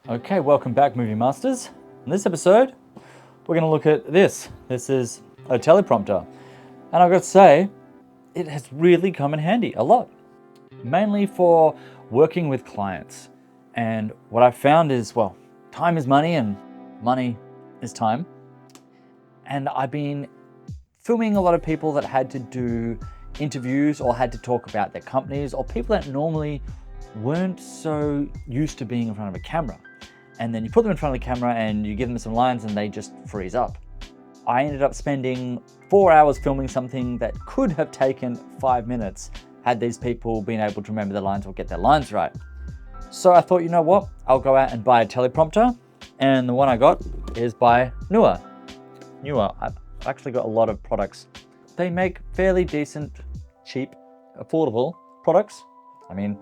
Okay, welcome back, Movie Masters. In this episode, we're going to look at this. This is a teleprompter. And I've got to say, it has really come in handy a lot. Mainly for working with clients. And what I've found is, well, time is money and money is time. And I've been filming a lot of people that had to do interviews or had to talk about their companies, or people that normally weren't so used to being in front of a camera. And then you put them in front of the camera and you give them some lines and they just freeze up. I ended up spending 4 hours filming something that could have taken 5 minutes had these people been able to remember their lines or get their lines right. So I thought, you know what? I'll go out and buy a teleprompter. And the one I got is by Neewer. I've actually got a lot of products. They make fairly decent, cheap, affordable products. I mean,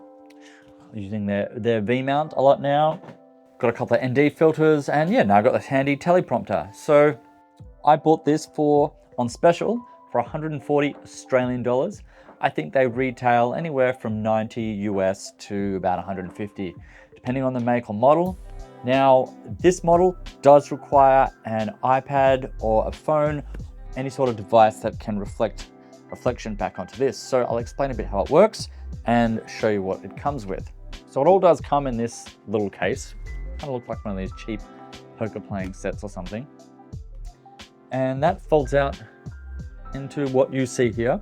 using their V-mount a lot now. Got a couple of ND filters, and yeah, now I've got this handy teleprompter. So I bought this on special for 140 Australian dollars. I think they retail anywhere from 90 US to about 150, depending on the make or model. Now, this model does require an iPad or a phone, any sort of device that can reflect reflection back onto this. So I'll explain a bit how it works and show you what it comes with. So it all does come in this little case. Kind of look like one of these cheap poker playing sets or something. And that folds out into what you see here.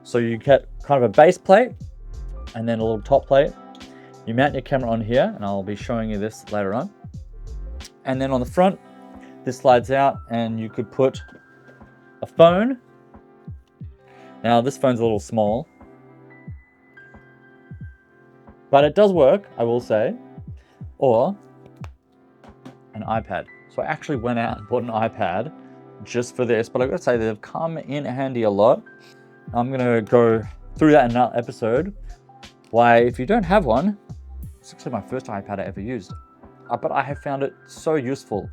So you get kind of a base plate and then a little top plate. You mount your camera on here, and I'll be showing you this later on. And then on the front, this slides out and you could put a phone. Now this phone's a little small, but it does work, I will say, or an iPad. So I actually went out and bought an iPad just for this, but I've got to say they've come in handy a lot. I'm going to go through that in another episode. Why, if you don't have one, it's actually my first iPad I ever used, but I have found it so useful.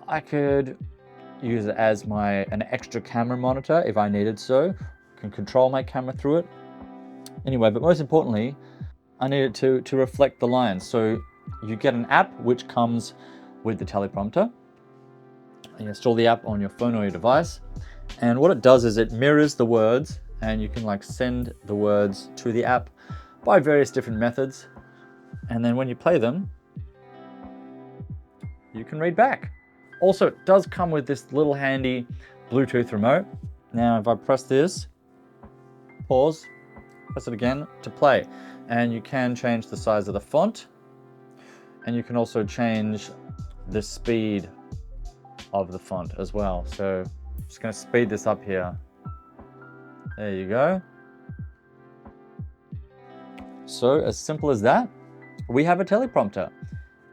I could use it as an extra camera monitor if I needed so. Can control my camera through it. Anyway, but most importantly, I need it to reflect the lines. So you get an app which comes with the teleprompter. You install the app on your phone or your device. And what it does is it mirrors the words, and you can send the words to the app by various different methods. And then when you play them, you can read back. Also, it does come with this little handy Bluetooth remote. Now, if I press this, pause, press it again to play. And you can change the size of the font. And you can also change the speed of the font as well. So I'm just going to speed this up here. There you go. So as simple as that, we have a teleprompter.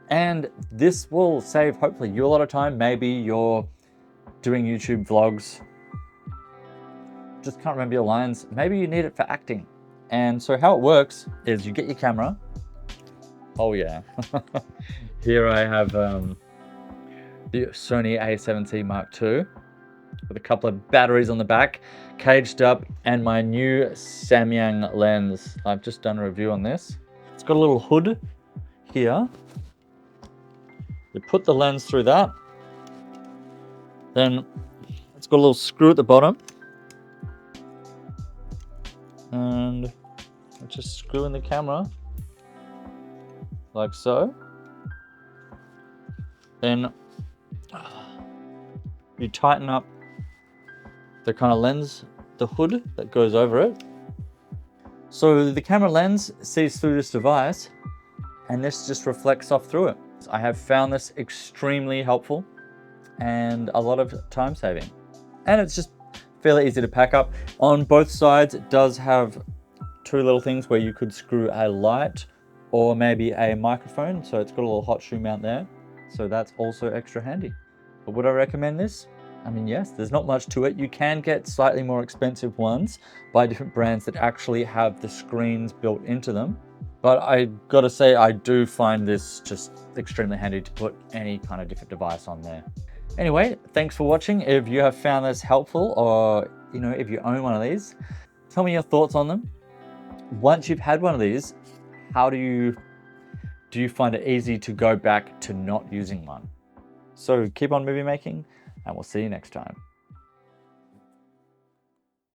And this will save, hopefully, you a lot of time. Maybe you're doing YouTube vlogs, just can't remember your lines. Maybe you need it for acting. And so how it works is you get your camera. Oh yeah. Here I have the Sony A7C Mark II with a couple of batteries on the back, caged up, and my new Samyang lens. I've just done a review on this. It's got a little hood here. You put the lens through that. Then it's got a little screw at the bottom. And I just screw in the camera like so. Then you tighten up the kind of lens, the hood that goes over it. So the camera lens sees through this device, and this just reflects off through it. I have found this extremely helpful and a lot of time saving. And it's just fairly easy to pack up. On both sides, it does have two little things where you could screw a light or maybe a microphone. So it's got a little hot shoe mount there. So that's also extra handy. But would I recommend this? I mean, yes, there's not much to it. You can get slightly more expensive ones by different brands that actually have the screens built into them. But I gotta say, I do find this just extremely handy to put any kind of different device on there. Anyway, thanks for watching. If you have found this helpful, or if you own one of these, tell me your thoughts on them. Once you've had one of these, how do you do you find it easy to go back to not using one? So keep on movie making, and we'll see you next time.